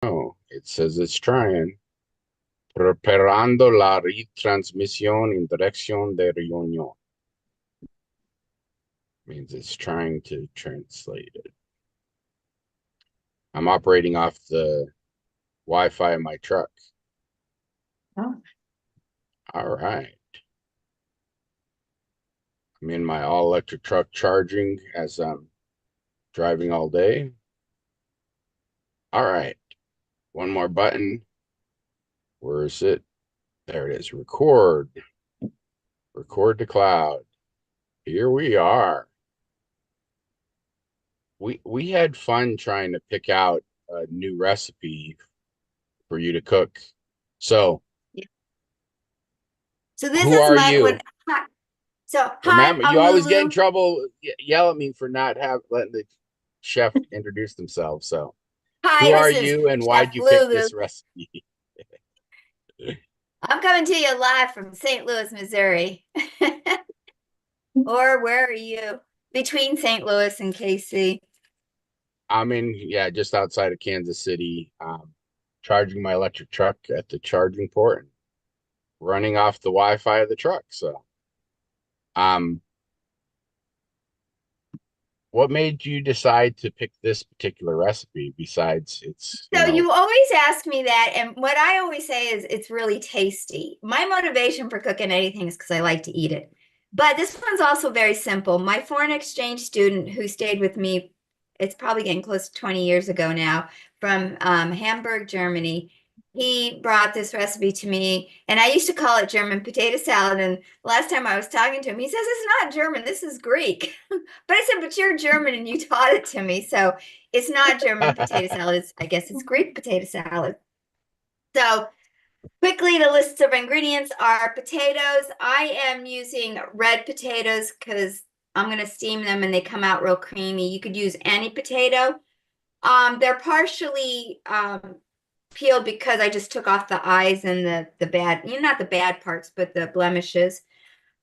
Oh, it says it's trying. Preparando la retransmisión en dirección de reunión. Means it's trying to translate it. I'm operating off the Wi-Fi in my truck. Oh. All right. I'm in my all-electric truck charging as I'm driving all day. All right. One more button. Where is it? There it is. Record. Record to cloud. Here we are. We had fun trying to pick out a new recipe for you to cook. So, Yeah. So this who is are my you? what hi. So hi, Remember, you I'm always get in Lulu. trouble, yell at me for not letting the chef introduce themselves. So, who Hi, are this is you and Chef why'd you pick Lulu. this recipe? I'm coming to you live from St. Louis, Missouri. Or where are you? Between St. Louis and KC. I'm in, yeah, just outside of Kansas City, charging my electric truck at the charging port and running off the Wi-Fi of the truck. So, um, what made you decide to pick this particular recipe besides it's, So you always ask me that, and what I always say is it's really tasty. My motivation for cooking anything is because I like to eat it. But this one's also very simple. My foreign exchange student who stayed with me, it's probably getting close to 20 years ago now, from Hamburg, Germany. He brought this recipe to me, and I used to call it German potato salad. And last time I was talking to him, he says, "It's not German, this is Greek." But I said, "But you're German and you taught it to me." So it's not German potato salad. I guess it's Greek potato salad. So quickly, the lists of ingredients are potatoes. I am using red potatoes because I'm going to steam them and they come out real creamy. You could use any potato. They're partially peeled because I just took off the eyes and the bad, not the bad parts, but the blemishes.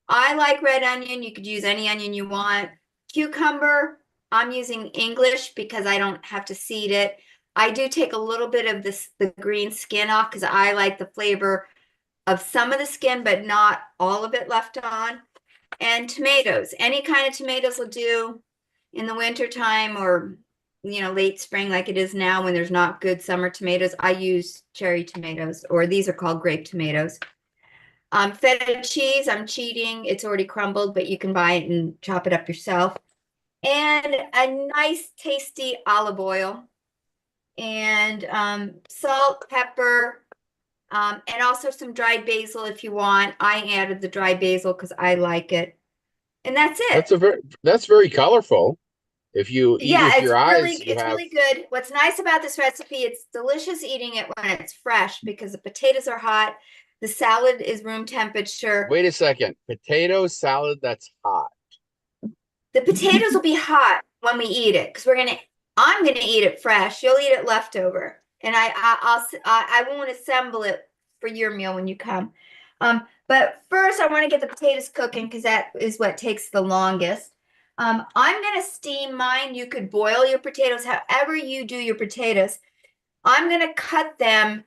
I like red onion. You could use any onion you want. Cucumber, I'm using English because I don't have to seed it. I do take a little bit of the green skin off because I like the flavor of some of the skin, but not all of it left on. And tomatoes, any kind of tomatoes will do in the winter time or late spring like it is now when there's not good summer tomatoes. I use cherry tomatoes, or these are called grape tomatoes. Feta cheese, I'm cheating. It's already crumbled, but you can buy it and chop it up yourself. And a nice, tasty olive oil, and salt, pepper, and also some dried basil if you want. I added the dried basil because I like it. And that's it. that's very colorful. If you eat Yeah, with your eyes, you it's have. really good. What's nice about this recipe, it's delicious eating it when it's fresh because the potatoes are hot. The salad is room temperature. Wait a second. Potato salad that's hot. The potatoes will be hot when we eat it because I'm gonna eat it fresh. You'll eat it leftover, and I won't assemble it for your meal when you come. But first I want to get the potatoes cooking because that is what takes the longest. I'm gonna steam mine. You could boil your potatoes, however you do your potatoes. I'm gonna cut them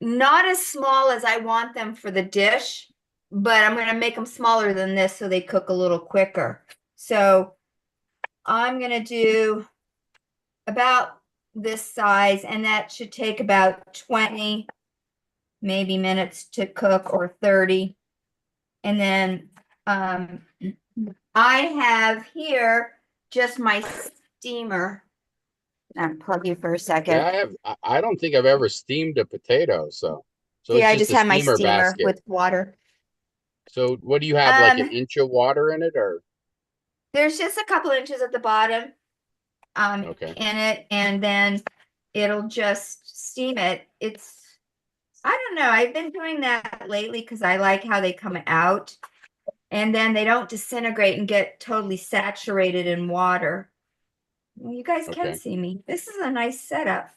not as small as I want them for the dish, but I'm gonna make them smaller than this so they cook a little quicker. So I'm gonna do about this size, and that should take about 20 maybe minutes to cook, or 30. And then I have here just my steamer. Unplug you for a Yeah, second. I don't think I've ever steamed a potato, so See, it's I just just a have my steamer steamer basket. with water. So what do you have, like an Um, inch of water in it, or there's just a couple inches at the bottom okay, in it, and then it'll just steam it. I don't know. I've been doing that lately because I like how they come out, and then they don't disintegrate and get totally saturated in water. Well, you guys can okay. see me. This is a nice setup.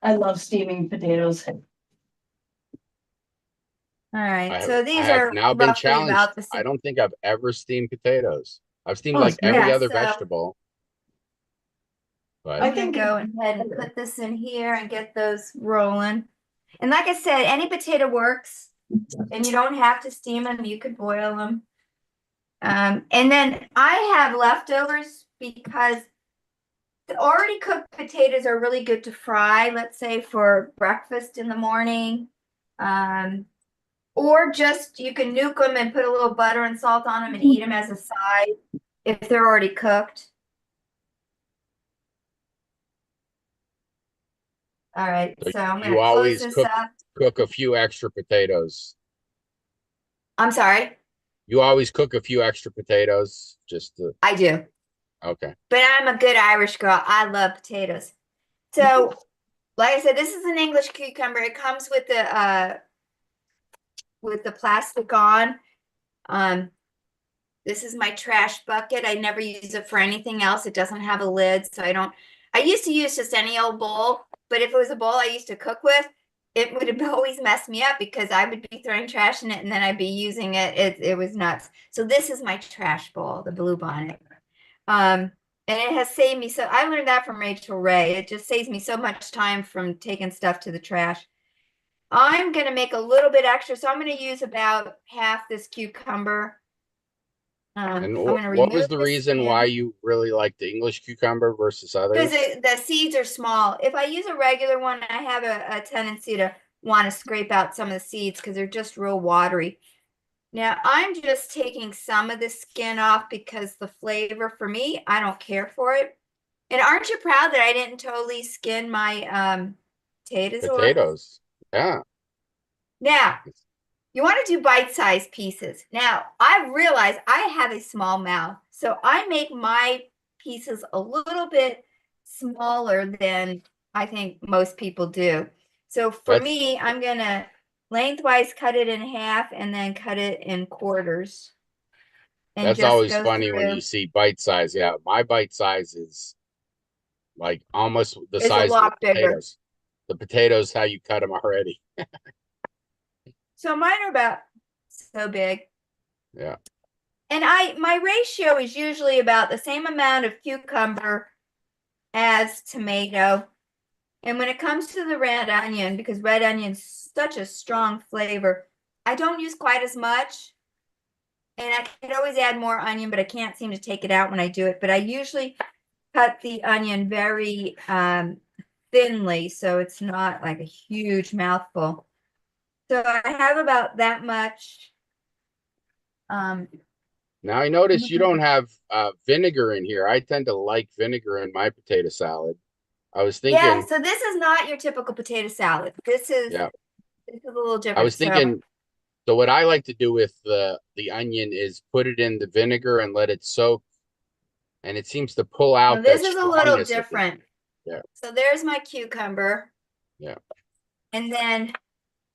I love steaming potatoes. All right. I So I these have are now been roughly challenged. about the I same. don't think I've ever steamed potatoes. I've steamed Oh, like it's great. every Yeah. other So vegetable. but I'm gonna go ahead and put this in here and get those rolling. And like I said, any potato works, and you don't have to steam them. You could boil them. And then I have leftovers because the already cooked potatoes are really good to fry, let's say for breakfast in the morning. Or just you can nuke them and put a little butter and salt on them and eat them as a side if they're already cooked. All right, so so I'm you gonna close always this up. cook a few extra potatoes. I'm sorry, You always cook a few extra potatoes just to, I do, okay. but I'm a good Irish girl. I love potatoes. So, like I said, this is an English cucumber. It comes with the plastic on. Um, This is my trash bucket. I never use it for anything else. It doesn't have a lid, so I don't. I used to use just any old bowl, but if it was a bowl I used to cook with, it would have always messed me up because I would be throwing trash in it and then I'd be using it. It was nuts. So this is my trash bowl, the Blue Bonnet. And it has saved me so I learned that from Rachel Ray. It just saves me so much time from taking stuff to the trash. I'm gonna make a little bit extra, so I'm gonna use about half this cucumber. And I'm gonna what was remove the the reason why skin you really like the English cucumber versus because others? the seeds are small. If I use a regular one, I have a tendency to want to scrape out some of the seeds because they're just real watery. Now I'm just taking some of the skin off because the flavor for me, I don't care for it. And aren't you proud that I didn't totally skin my potatoes or Potatoes. Yeah. now you want to do bite-sized pieces. Now, I realize I have a small mouth, so I make my pieces a little bit smaller than I think most people do. So for That's me, I'm gonna lengthwise cut it in half and then cut it in quarters and that's just always go funny when you through. see bite size. Yeah, my bite size is like almost the It's a size of the lot bigger. potatoes. The potatoes, how you cut them already. So mine are about so big. Yeah. And my ratio is usually about the same amount of cucumber as tomato. And when it comes to the red onion, because red onion's such a strong flavor, I don't use quite as much. And I could always add more onion, but I can't seem to take it out when I do it. But I usually cut the onion very thinly, so it's not like a huge mouthful. So I have about that much. Um, Now I notice you don't have vinegar in here. I tend to like vinegar in my potato salad. I was yeah, thinking, so this is not your typical potato salad. yeah, This is a little I different. was So thinking. So what I like to do with the onion is put it in the vinegar and let it soak, and it seems to pull now out this that is a little strongness of it. different. Yeah, So there's my cucumber. yeah. And then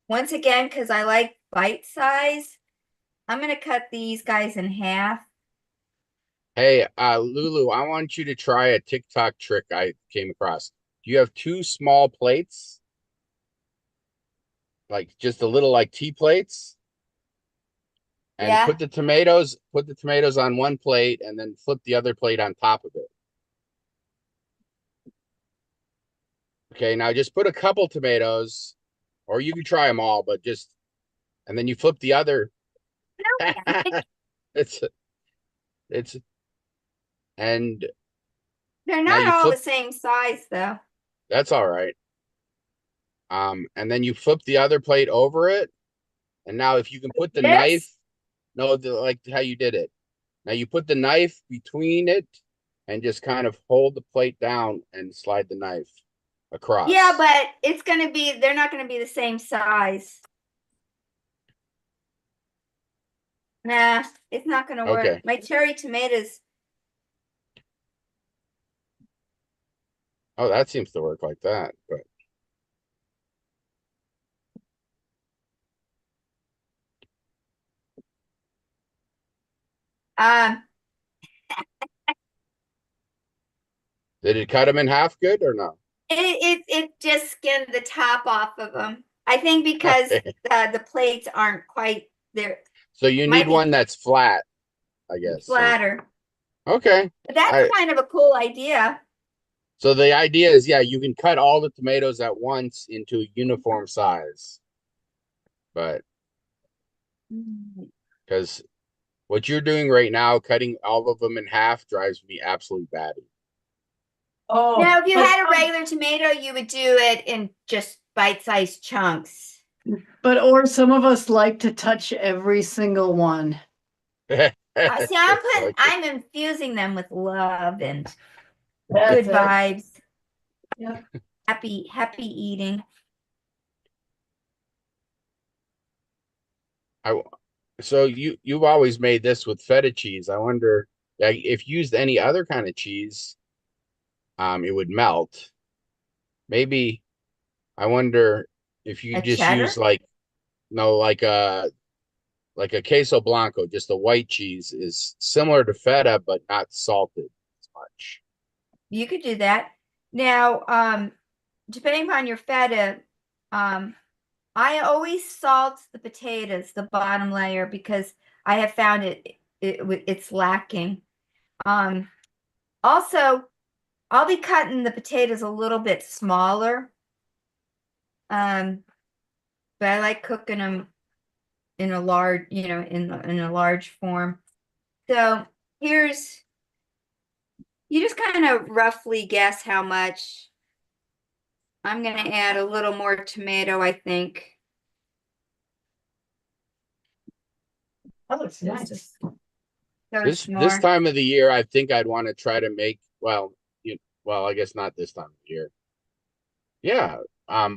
once again, because I like bite size, I'm gonna cut these guys in half. Hey, Lulu, I want you to try a TikTok trick I came across. Do you have two small plates, like just a little like tea plates? And Yeah. put the tomatoes on one plate and then flip the other plate on top of it. Okay, now just put a couple tomatoes, or you can try them all, but just and then you flip the other. it's it's and They're now not you all flip. the same size though. That's all right. And then you flip the other plate over it, and now if you can put the knife, This? no, like how you did it. Now you put the knife between it and just kind of hold the plate down and slide the knife Yeah, across. but they're not gonna be the same size. Nah, it's not gonna work. Okay. My cherry tomatoes, Oh, that seems to work like that. But um, did it cut them in half good or no? it just skinned the top off of them. I think because Okay. the plates aren't quite there. So you need Might be one that's flat, I guess. So flatter. okay. But that's I kind of a cool idea. So the idea is, yeah, you can cut all the tomatoes at once into a uniform size, but because what you're doing right now, cutting all of them in half, drives me absolutely batty. Oh, Now, if you had a regular tomato, you would do it in just bite-sized chunks. or some of us like to touch every single one. See, Like, I'm infusing them with love and That's good it. vibes, Yep. happy eating. I so you've always made this with feta cheese. I wonder, like, if you used any other kind of cheese, it would melt. Maybe I wonder if you A just use cheddar? like no like a queso blanco, just a white cheese is similar to feta but not salted as much. You could do that. Now, depending upon your feta, I always salt the potatoes, the bottom layer, because I have found it's lacking. Um, Also, I'll be cutting the potatoes a little bit smaller. Um, but I like cooking them in a large, in a large form. So here's, you just kind of roughly guess how much. I'm gonna add a little more tomato, I think. That looks Just nice. a This more. time of the year, I think I'd want to try to make well, I guess not this time of the year. Yeah,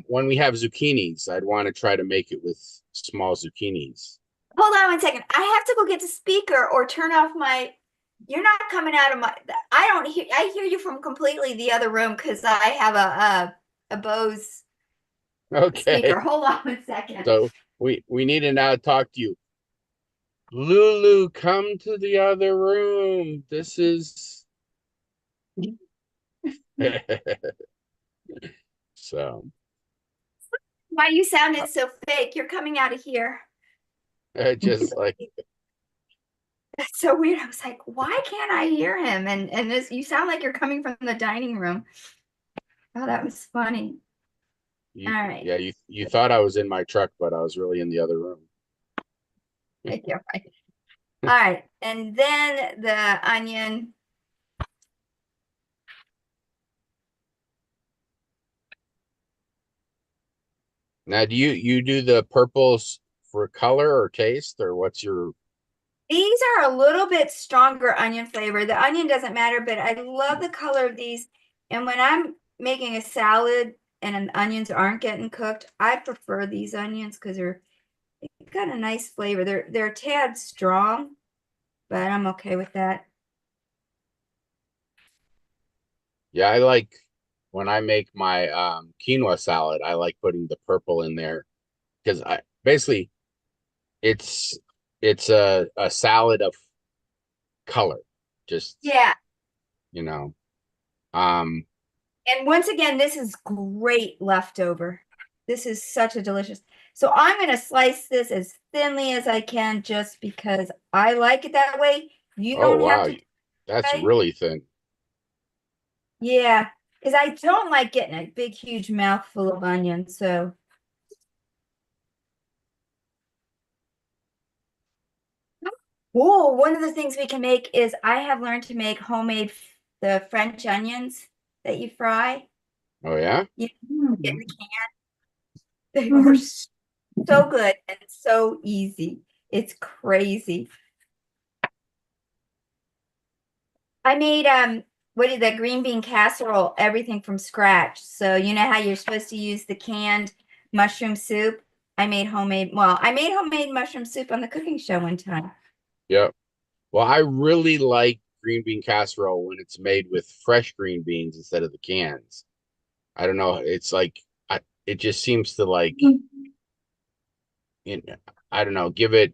when we have zucchinis, I'd want to try to make it with small zucchinis. Hold on 1 second. I have to go get the speaker or turn off my. You're not coming out of my. I don't hear. I hear you from completely the other room because I have a Bose Okay, speaker. Hold on 1 second. so we need to now talk to you. Lulu, come to the other room. This is so Why you sounded so fake? You're coming out of here. just like That's so weird. I was like, why can't I hear him? And this, you sound like you're coming from the dining room. Oh, that was funny. All right. yeah, you thought I was in my truck, but I was really in the other room. Yeah, right. All right. And then the onion. Now, do you do the purples for color or taste, or what's your? These are a little bit stronger onion flavor. The onion doesn't matter, but I love the color of these. And when I'm making a salad and onions aren't getting cooked, I prefer these onions because they've got a nice flavor. They're a tad strong, but I'm okay with that. Yeah, I like when I make my quinoa salad, I like putting the purple in there because I basically it's it's a salad of color, just Yeah. you know. Um, And once again, this is great leftover. This is such a delicious. So I'm going to slice this as thinly as I can just because I like it that way. You oh don't have wow, to do that's it. really thin. Yeah, because I don't like getting a big, huge mouthful of onion. So, oh, one of the things we can make is I have learned to make homemade the French onions that you fry. Oh yeah, You get in Mm. the can. They are so good and so easy. It's crazy. I made what is that green bean casserole, everything from scratch. So you know how you're supposed to use the canned mushroom soup? I made homemade mushroom soup on the cooking show one time. yep. Well, I really like green bean casserole when it's made with fresh green beans instead of the cans. I don't know. It's like it just seems to like, you know, I don't know, give it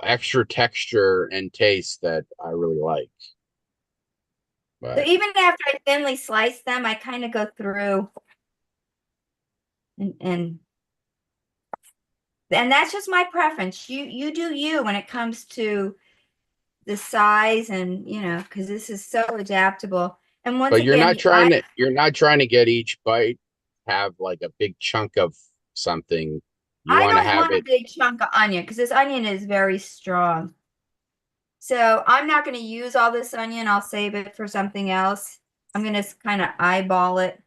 extra texture and taste that I really like. So But even after I thinly slice them, I kind of go through and and that's just my preference. You do you when it comes to the size and because this is so adaptable. And once But again, you're not trying to get each bite have like a big chunk of something. You I want to don't have want a it. big chunk of onion because this onion is very strong. So I'm not going to use all this onion. I'll save it for something else. I'm going to kind of eyeball it.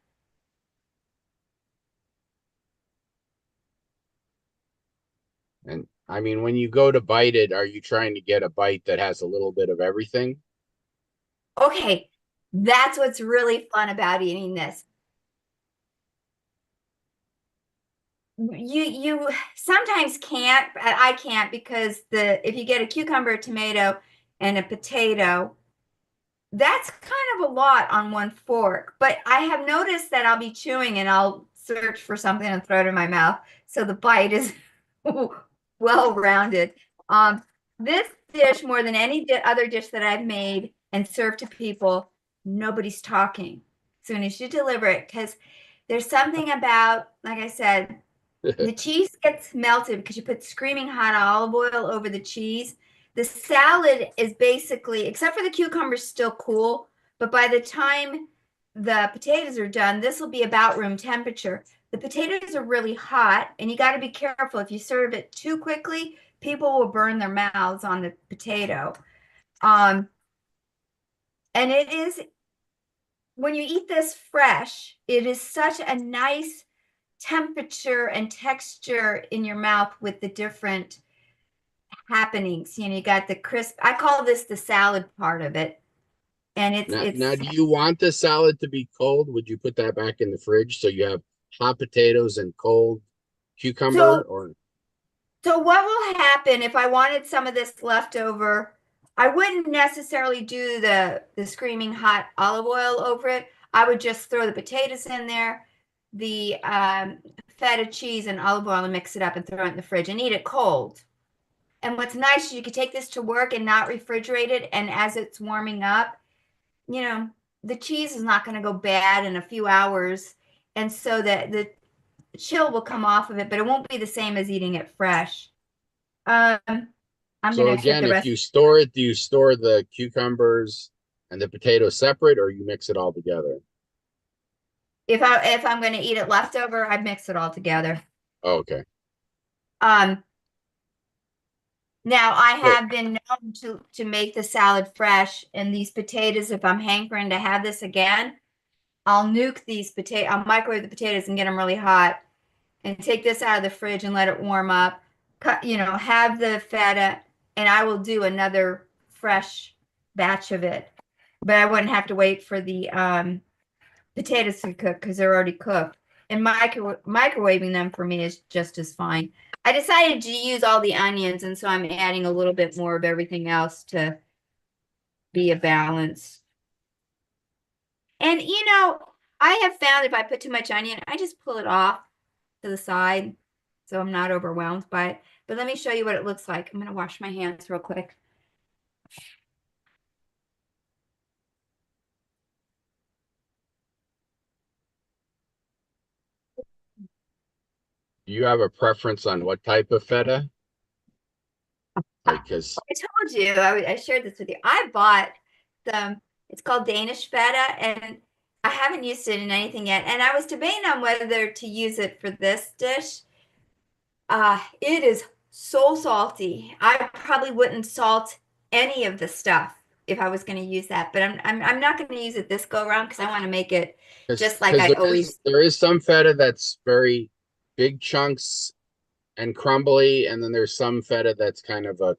And I mean, when you go to bite it, are you trying to get a bite that has a little bit of everything? Okay, that's what's really fun about eating this. You sometimes can't, I can't because if you get a cucumber, a tomato, and a potato, that's kind of a lot on one fork. But I have noticed that I'll be chewing and I'll search for something and throw it in my mouth. So the bite is well rounded. This dish, more than any other dish that I've made and served to people, nobody's talking as soon as you deliver it because there's something about, like I said, the cheese gets melted because you put screaming hot olive oil over the cheese. The salad is basically, except for the cucumbers, still cool. But by the time the potatoes are done, this will be about room temperature. The potatoes are really hot, and you got to be careful. If you serve it too quickly, people will burn their mouths on the potato. Um, and it is, when you eat this fresh, it is such a nice temperature and texture in your mouth with the different happenings. You know, you got the crisp. I call this the salad part of it, and Now, it's do you want the salad to be cold? Would you put that back in the fridge so you have hot potatoes and cold cucumber? so. Or So what will happen if I wanted some of this leftover? I wouldn't necessarily do the screaming hot olive oil over it. I would just throw the potatoes in there, the feta cheese and olive oil and mix it up and throw it in the fridge and eat it cold. And what's nice is you could take this to work and not refrigerate it. And as it's warming up, you know, the cheese is not going to go bad in a few hours. And so that the chill will come off of it, but it won't be the same as eating it fresh. Um, I'm so going to take again, the if rest. you store it, do you store the cucumbers and the potatoes separate, or you mix it all together? If I'm going to eat it leftover, I mix it all together. Oh, okay. Um, Now I So have been known to make the salad fresh, and these potatoes, if I'm hankering to have this again, I'll nuke these potato. I'll microwave the potatoes and get them really hot, and take this out of the fridge and let it warm up. Cut, have the feta, and I will do another fresh batch of it. But I wouldn't have to wait for the potatoes to cook because they're already cooked. And microwaving them for me is just as fine. I decided to use all the onions, and so I'm adding a little bit more of everything else to be a balance. And I have found if I put too much onion, I just pull it off to the side so I'm not overwhelmed by it. But let me show you what it looks like. I'm going to wash my hands real quick. do you have a preference on what type of feta? Like, because I told you, I shared this with you. I bought it's called Danish feta, and I haven't used it in anything yet. And I was debating on whether to use it for this dish. It is so salty. I probably wouldn't salt any of the stuff if I was going to use that, but I'm not going to use it this go around because I want to make it just like because I always. there is some feta that's very big chunks and crumbly, and then there's some feta that's kind of a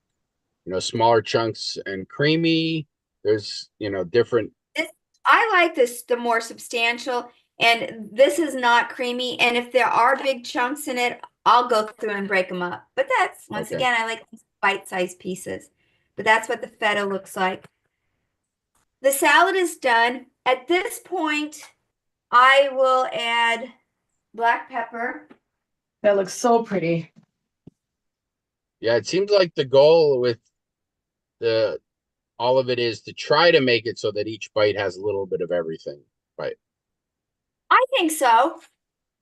smaller chunks and creamy. There's different. This, I like this the more substantial, and this is not creamy. And if there are big chunks in it, I'll go through and break them up. But that's once Okay. again, I like bite-sized pieces. But that's what the feta looks like. The salad is done. At this point, I will add black pepper. That looks so pretty. Yeah, it seems like the goal with the all of it is to try to make it so that each bite has a little bit of everything. Right. I think so.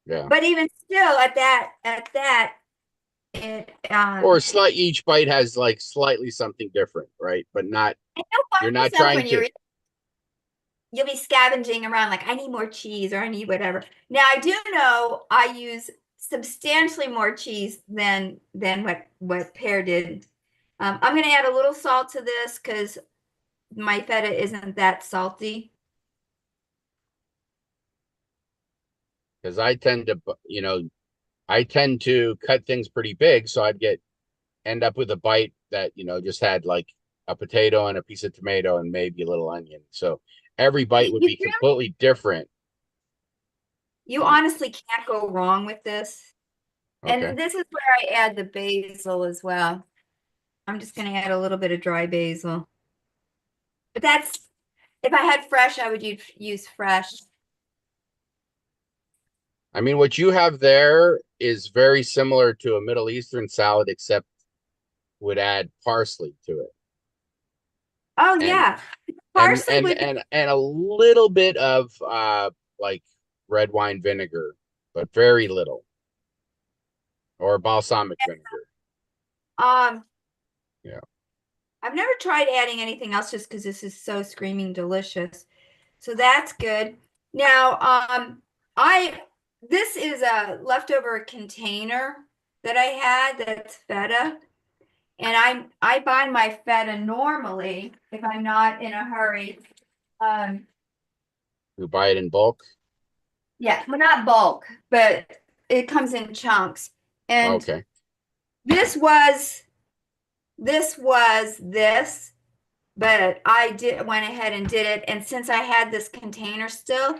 Yeah. But even still, at that, it Or each bite has like slightly something different, right? But not I know you're by not yourself trying when you're to eating. you'll be scavenging around like I need more cheese or I need whatever. Now I do know I use substantially more cheese than what Pear did. I'm going to add a little salt to this because my feta isn't that salty. Because I tend to, I tend to cut things pretty big, so end up with a bite that, just had like a potato and a piece of tomato and maybe a little onion. So every bite would You be completely different. you honestly can't go wrong with this. Okay. And this is where I add the basil as well. I'm just going to add a little bit of dry basil. But that's, if I had fresh, I would use fresh. I mean, what you have there is very similar to a Middle Eastern salad, except would add parsley to it. Oh And yeah. Parsley would be, and a little bit of like red wine vinegar, but very little, or balsamic vinegar. um, Yeah. I've never tried adding anything else just because this is so screaming delicious. So that's good. Now, I this is a leftover container that I had that's feta. And I buy my feta normally if I'm not in a hurry. Um, You buy it in bulk. yeah, well, not bulk, but it comes in chunks. And Okay. this was this, but I did went ahead and did it. And since I had this container still,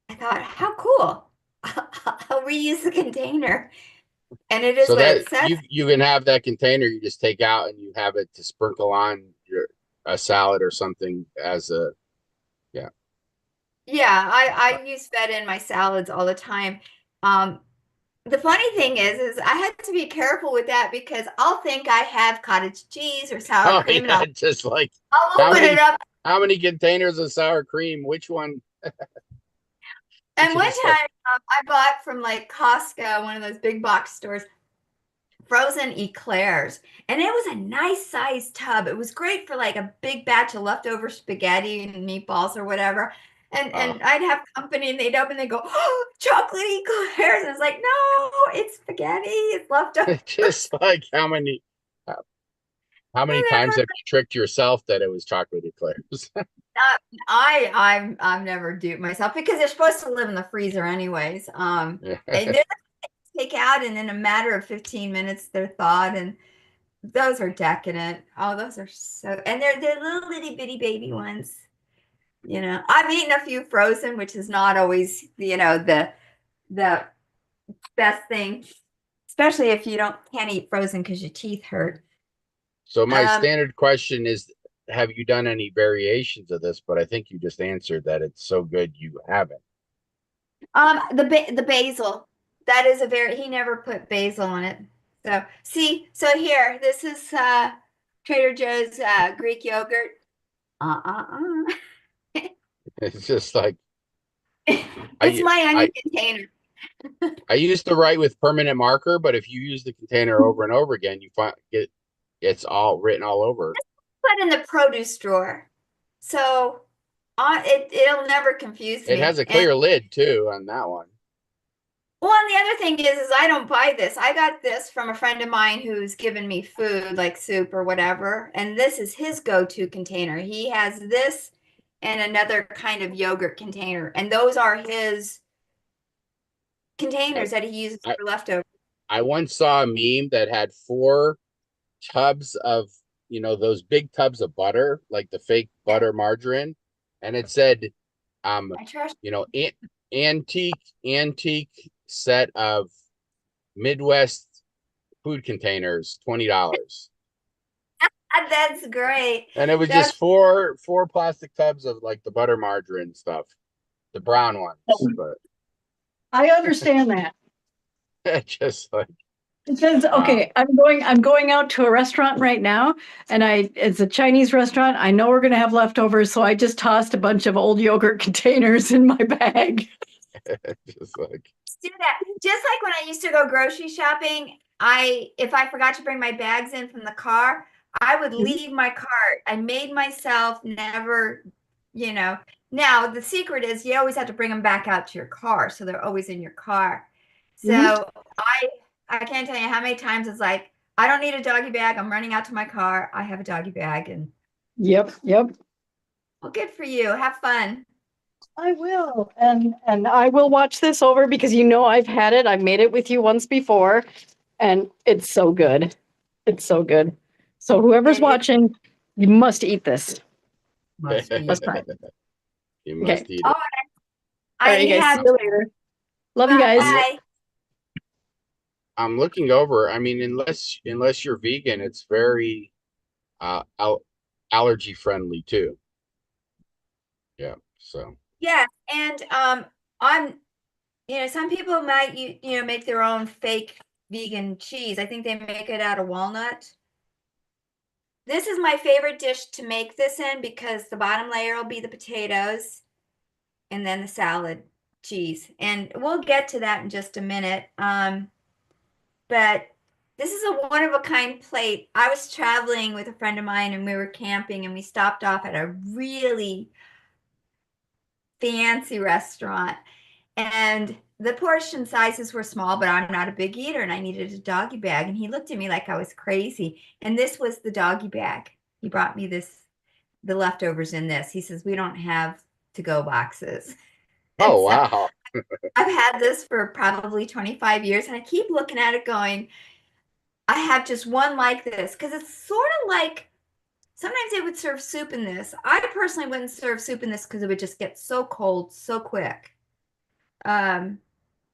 I thought, how cool. I'll reuse the container. And it is So what that it says. you can have that container you just take out and you have it to sprinkle on your a salad or something as a yeah. Yeah, Uh, I use feta in my salads all the time. Um, the funny thing is I had to be careful with that because I'll think I have cottage cheese or sour Oh cream and yeah, just like I'll how open it many up. how many containers of sour cream? Which one? And one Just like time I bought from like Costco, one of those big box stores, frozen eclairs. And it was a nice sized tub. It was great for like a big batch of leftover spaghetti and meatballs or whatever. uh And I'd have company and they'd open and they go, oh, chocolate eclairs. And it's like, no, it's spaghetti. It's leftover. just like uh, how many times have you tricked yourself that it was chocolate eclairs? I've never duped myself because they're supposed to live in the freezer anyways. Yeah. They're take out and in a matter of 15 minutes they're thawed and those are decadent. Oh, those are so, and they're little itty bitty baby ones. You know, I've eaten a few frozen, which is not always, the best thing, especially if you don't can't eat frozen because your teeth hurt. So my Um, standard question is, have you done any variations of this? But I think you just answered that it's so good you haven't. the basil, that is a very, he never put basil on it. So see, so here, this is Trader Joe's Greek yogurt. Uh. It's just like It's I my onion I container. I used to write with permanent marker, but if you use the container over and over again, you find it's all written all over. Put in the produce drawer. So it'll never confuse It has me. a And clear lid too on that one. well, and the other thing is I don't buy this. I got this from a friend of mine who's given me food like soup or whatever, and this is his go-to container. He has this and another kind of yogurt container, and those are his I containers that he uses I, for leftovers. I once saw a meme that had four tubs of, those big tubs of butter, like the fake Yeah, butter margarine, and it said, um, I trash. you know, an antique set of Midwest food containers, $20. That's great. And it was That's just four plastic tubs of like the butter margarine stuff, the brown ones, but I understand that. just like Because uh okay, I'm going out to a restaurant right now, and it's a Chinese restaurant. I know we're gonna have leftovers, so I just tossed a bunch of old yogurt containers in my bag. just like do that. Just like when I used to go grocery shopping, if I forgot to bring my bags in from the car, I would leave my cart. I made myself never you know. Now the secret is you always have to bring them back out to your car, so they're always in your car. Mhm. So I can't tell you how many times it's like, I don't need a doggy bag. I'm running out to my car. I have a doggy bag, and Yep, yep. well, good for you. Have fun. I will. And I will watch this over because you know I've had it. I've made it with you once before and it's so good. It's so good. So whoever's It watching, you must eat this. must be. Must try it. You Okay. must eat Oh, it. All I right, you guys. See have Uh, you later. Love you guys. I'm bye. I'm looking over. I mean, unless you're vegan, it's very al allergy friendly too. Yeah. So, Yeah, and I'm some people might make their own fake vegan cheese. I think they make it out of walnut. This is my favorite dish to make this in because the bottom layer will be the potatoes and then the salad cheese. And we'll get to that in just a minute. But this is a one of a kind plate. I was traveling with a friend of mine and we were camping and we stopped off at a really fancy restaurant. And the portion sizes were small, but I'm not a big eater and I needed a doggy bag. And he looked at me like I was crazy. And this was the doggy bag. He brought me the leftovers in this. He says, we don't have to go boxes. And oh so wow. I've had this for probably 25 years and I keep looking at it going, I have just one like this because it's sort of like sometimes they would serve soup in this. I personally wouldn't serve soup in this because it would just get so cold so quick. Um,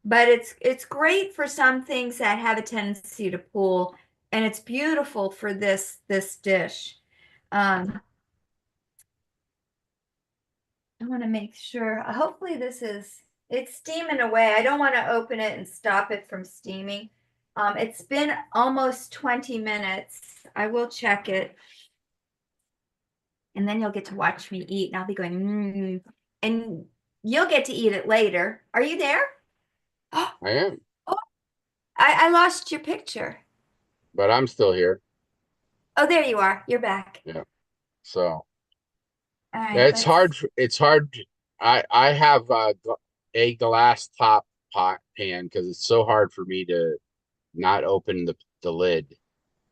but it's great for some things that have a tendency to pool, and it's beautiful for this dish. Um, I want to make sure. Hopefully, it's steaming away. I don't want to open it and stop it from steaming. It's been almost 20 minutes. I will check it, and then you'll get to watch me eat, and I'll be going, and you'll get to eat it later. Are you there? Oh, I am, I lost your picture. but I'm still here. Oh, there you are. You're back. Yeah. So, All yeah, right, it's hard. It's hard. I have a glass top pot pan because it's so hard for me to not open the lid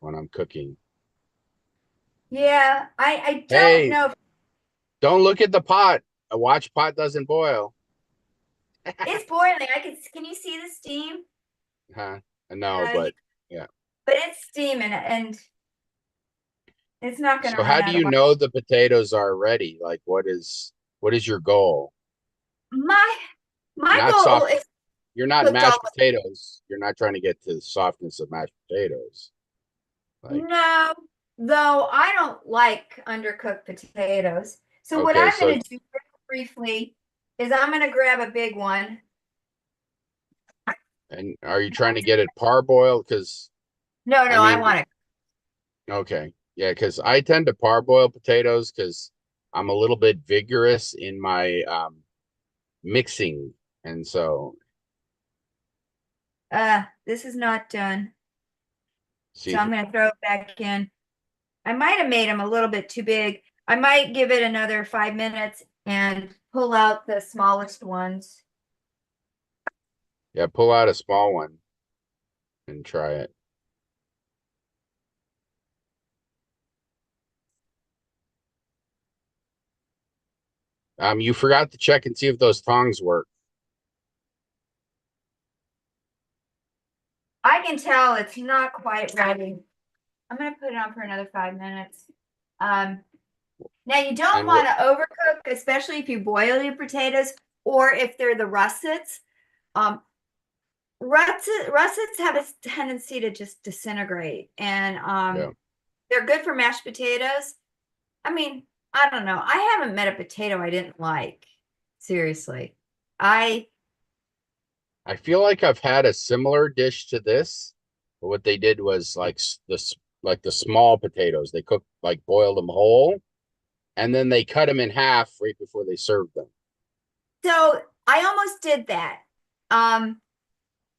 when I'm cooking. yeah, I don't Hey, know if don't look at the pot. A watch pot doesn't boil. it's boiling. Can you see the steam? Huh? No, You, but yeah. but it's steaming and it's not going to So run how do out of you water. know the potatoes are ready? Like what is your goal? My my Not goal soft. is You're not cooked all mashed potatoes. You're not trying to get to the softness of mashed potatoes. Like, no, though I don't like undercooked potatoes. So what okay, I'm so going to do briefly is I'm going to grab a big one. and are you trying to get it parboiled? Because No, I no, I mean, want it. okay, yeah, because I tend to parboil potatoes because I'm a little bit vigorous in my mixing, and so This is not done. see, So I'm going to throw it back in. I might have made them a little bit too big. I might give it another 5 minutes and pull out the smallest ones. yeah, pull out a small one and try it. You forgot to check and see if those tongs work. I can tell it's not quite ready. I'm going to put it on for another 5 minutes. Um, Now you don't And what? want to overcook, especially if you boil your potatoes or if they're the russets. Um, russets have a tendency to just disintegrate, and Yeah, they're good for mashed potatoes. I mean, I don't know. I haven't met a potato I didn't like. Seriously. I I feel like I've had a similar dish to this, but what they did was like the small potatoes. They cooked like boiled them whole, and then they cut them in half right before they served them. so I almost did that. Um,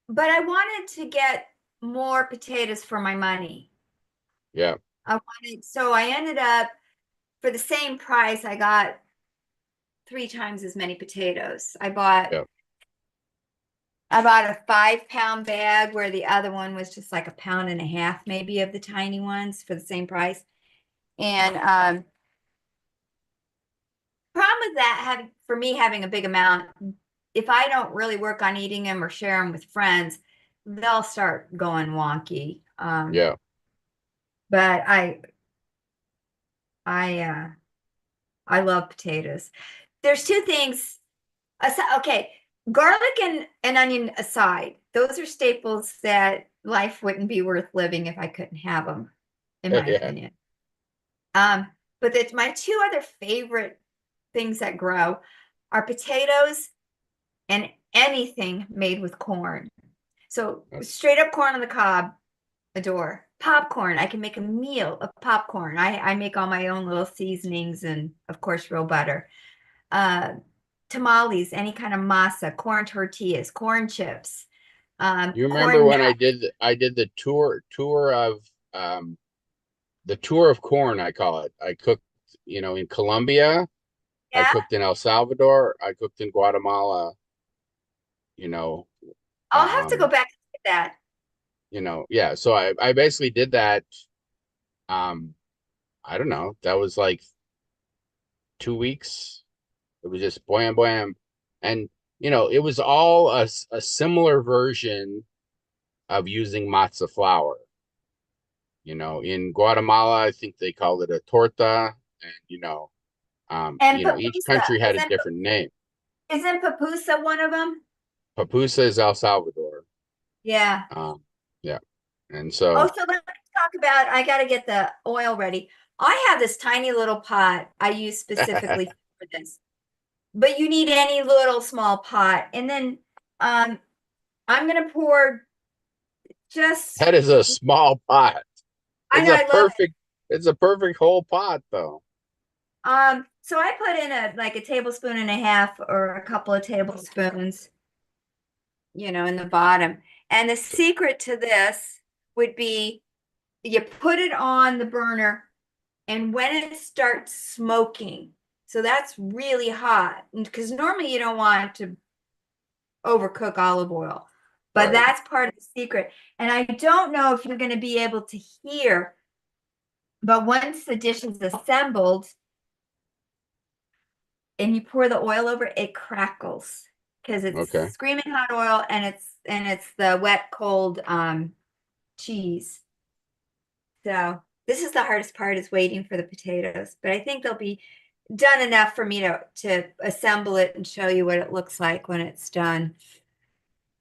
but I wanted to get more potatoes for my money. Yeah, So I ended up for the same price I got 3 times as many potatoes. Yeah. I bought a 5-pound bag where the other one was just like a pound and a half, maybe, of the tiny ones for the same price. And problem with that, having for me having a big amount, if I don't really work on eating them or share them with friends, they'll start going wonky. Yeah. But I uh I love potatoes. There's two things. Okay, garlic and onion aside, those are staples that life wouldn't be worth living if I couldn't have them, in my Yeah. opinion. But it's my two other favorite things that grow are potatoes and anything made with corn. So straight up corn on the cob, adore. Popcorn, I can make a meal of popcorn. I make all my own little seasonings and of course real butter. Uh, Tamales, any kind of masa, corn tortillas, corn chips, You remember corn when nuts. I did the the tour of corn, I call it. I cooked, in Colombia, I Yeah, cooked in El Salvador, I cooked in Guatemala, you know, I'll have to go um, back and get that. yeah. So I basically did that. Um, I don't know. That was like 2 weeks. It was just blam blam, and it was all a similar version of using matzo flour. In Guatemala, I think they called it a torta, and And each papusa, country had a different name. isn't papusa one of them? Papusa is El Salvador. Yeah. Um, yeah, and Oh, so so let me talk about, I got to get the oil ready. I have this tiny little pot I use specifically for this, but you need any little small pot. And then um, I'm going to pour just, that is a small pot. I It's know a I love it. perfect whole pot though. So I put in like a tablespoon and a half or a couple of tablespoons, in the bottom. And the secret to this would be you put it on the burner and when it starts smoking, so that's really hot because normally you don't want to overcook olive oil, but Right. that's part of the secret. And I don't know if you're going to be able to hear, but once the dish is assembled and you pour the oil over, it crackles because it's Okay. screaming hot oil and it's the wet cold cheese. So this is the hardest part is waiting for the potatoes, but I think they'll be done enough for me to assemble it and show you what it looks like when it's done.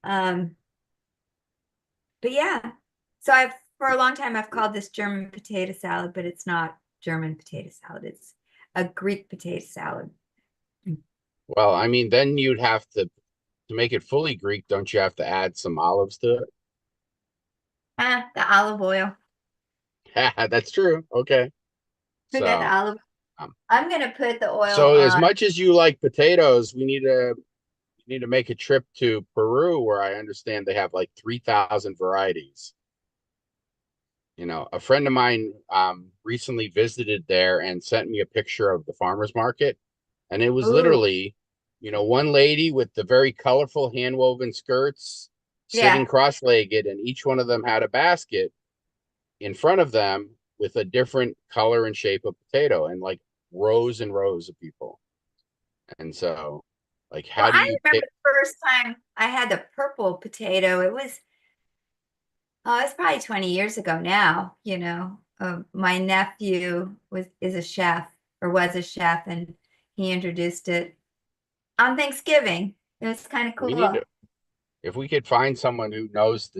Um, but yeah, so I've for a long time I've called this German potato salad, but it's not German potato salad. It's a Greek potato salad. Well, I mean, then you'd have to make it fully Greek, don't you have to add some olives to The olive oil. it? That's true. Okay. I got the So, olive. um, I'm gonna put the oil so as on. much as you like potatoes, we need to make a trip to Peru where I understand they have like 3,000 varieties. A friend of mine recently visited there and sent me a picture of the farmer's market. And it was Ooh, literally, one lady with the very colorful hand-woven skirts sitting yeah. cross-legged, and each one of them had a basket in front of them with a different color and shape of potato, and like rows and rows of people. And so, like, Well, how do I you remember pick? the first time I had the purple potato. It's probably 20 years ago now, my nephew is a chef or was a chef and he introduced it on Thanksgiving. It was kind of We need cool. to, if we could find someone who knows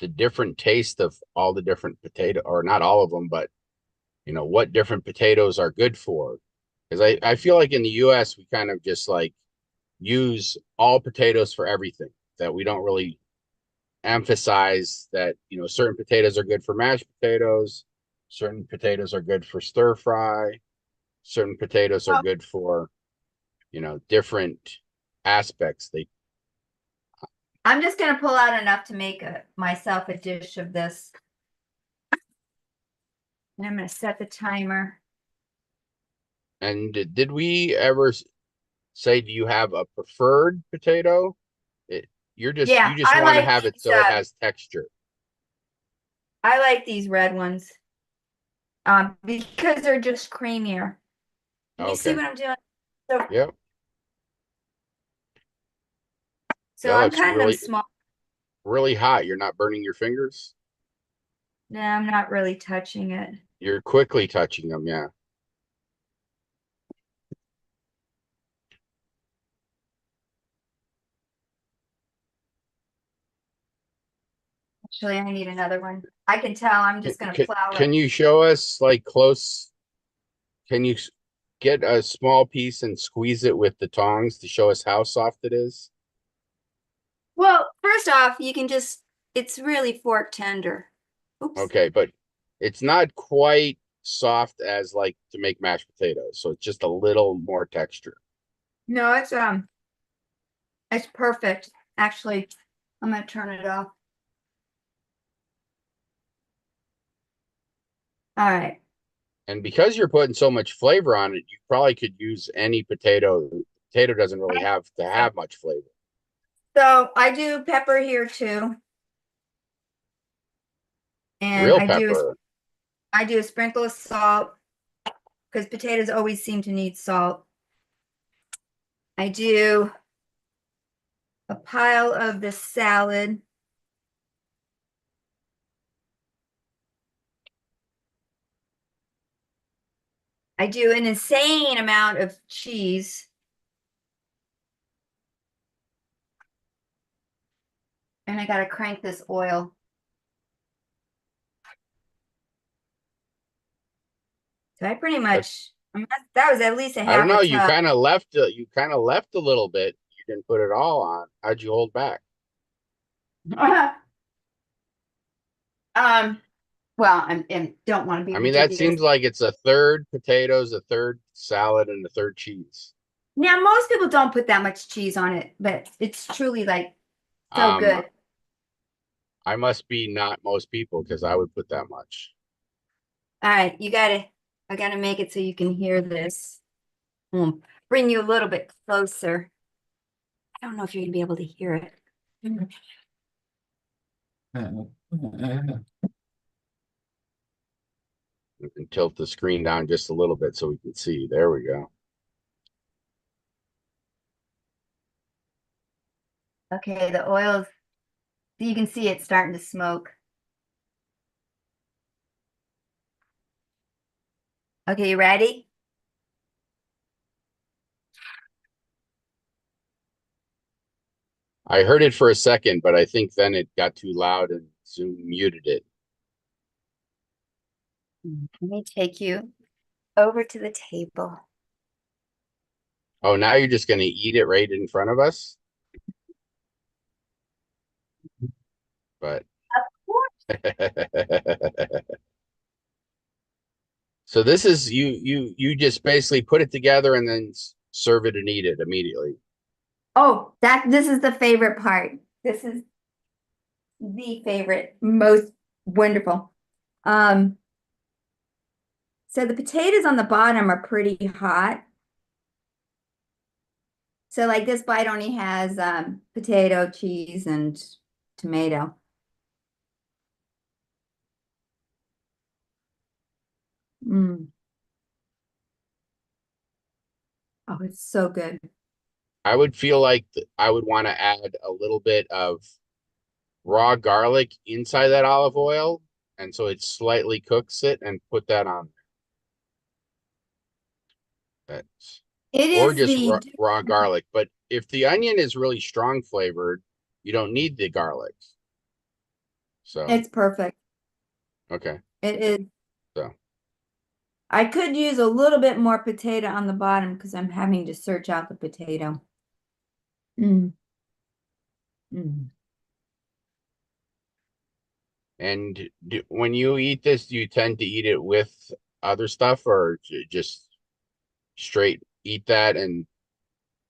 the different taste of all the different potato, or not all of them, but what different potatoes are good for. Because I feel like in the US we kind of just like use all potatoes for everything, that we don't really emphasize that certain potatoes are good for mashed potatoes, certain potatoes are good for stir fry, certain potatoes are Oh, good for different aspects. They I'm just going to pull out enough to make myself a dish of this. And I'm going to set the timer. And did we ever say, do you have a preferred potato? It, you Yeah, just want to have it so it has texture. I like these red ones. Because they're just creamier. You see Okay. what I'm doing? So, Yep. so That I'm looks cutting them small. really hot. You're not burning your fingers. No, I'm not really touching it. You're quickly touching them. Yeah. Actually, I need another one. I can tell I'm just gonna plow it. Can you show us like close? Can you get a small piece and squeeze it with the tongs to show us how soft it is? Well, first off, you can just, it's really fork tender. Oops. Okay, but it's not quite soft as like to make mashed potatoes, so it's just a little more texture. No, it's perfect. Actually, I'm gonna turn it off. All right. And because you're putting so much flavor on it, you probably could use any potato. Potato doesn't really have to have much flavor. So I do pepper here too. And Real pepper. I do a sprinkle of salt because potatoes always seem to need salt. I do a pile of the salad. I do an insane amount of cheese. And I gotta crank this oil. So I pretty That's much, I mean, that was at least a I don't half a know. tub. You kind of left a little bit. You didn't put it all on. How'd you hold back? Um, well, I don't want to be I mean, that ridiculous. seems like it's a third potatoes, a third salad, and a third cheese. Now, most people don't put that much cheese on it, but it's truly like so Um, good. I must be not most people because I would put that much. All right, I gotta make it so you can hear this. Bring you a little bit closer. I don't know if you're gonna be able to hear it. We can tilt the screen down just a little bit so we can see. There we go. Okay, the oil's, you can see it starting to smoke. Okay, you ready? I heard it for a second, but I think then it got too loud and Zoom muted it. Let me take you over to the table. Oh, now you're just going to eat it right in front of us? But Of course. so this is you just basically put it together and then serve it and eat it immediately. Oh, this is the favorite part. This is the favorite, most wonderful. Um, so the potatoes on the bottom are pretty hot. So like this bite only has potato, cheese, and tomato. Mm. Oh, it's so good. I would feel like I would want to add a little bit of raw garlic inside that olive oil, and so it slightly cooks it and put that on. That's It or is just the, raw garlic. But if the onion is really strong flavored, you don't need the garlic. So, it's perfect. okay. It is. So, I could use a little bit more potato on the bottom because I'm having to search out the potato. Mm. Mm. and when you eat this, do you tend to eat it with other stuff or just straight eat that and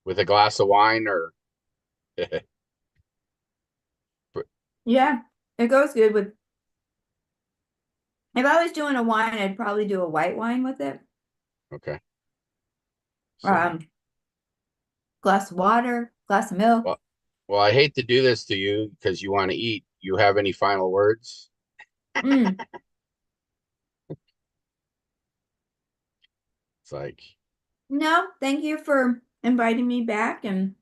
with a glass of wine or Yeah, it goes good with, if I was doing a wine, I'd probably do a white wine with it. okay. So, Um, glass of water, glass of milk. Well, well, I hate to do this to you because you want to eat. You have any final words? Mm. It's like No, thank you for inviting me back and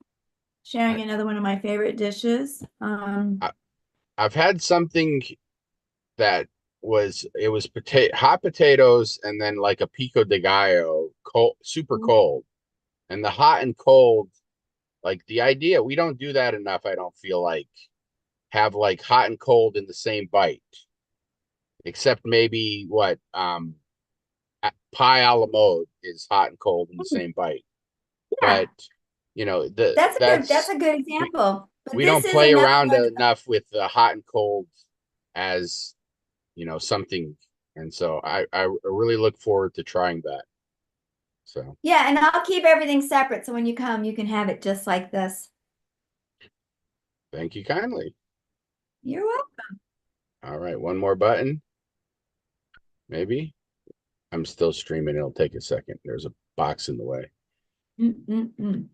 sharing I, another one of my favorite dishes. I I've had something that was hot potatoes and then like a pico de gallo, cold, super cold. And the hot and cold, like the idea, we don't do that enough, I don't feel like. Have like hot and cold in the same bite. Except maybe what pie a la mode is hot and cold in the same bite. Yeah, But you know, the that's that's a good we example. But we this don't is play another around one. enough with the hot and cold as something. And so I really look forward to trying that. So Yeah, and I'll keep everything separate so when you come, you can have it just like this. thank you kindly. You're welcome. All right, one more button, maybe. I'm still streaming. It'll take a second. There's a box in the way. Mm-mm-mm.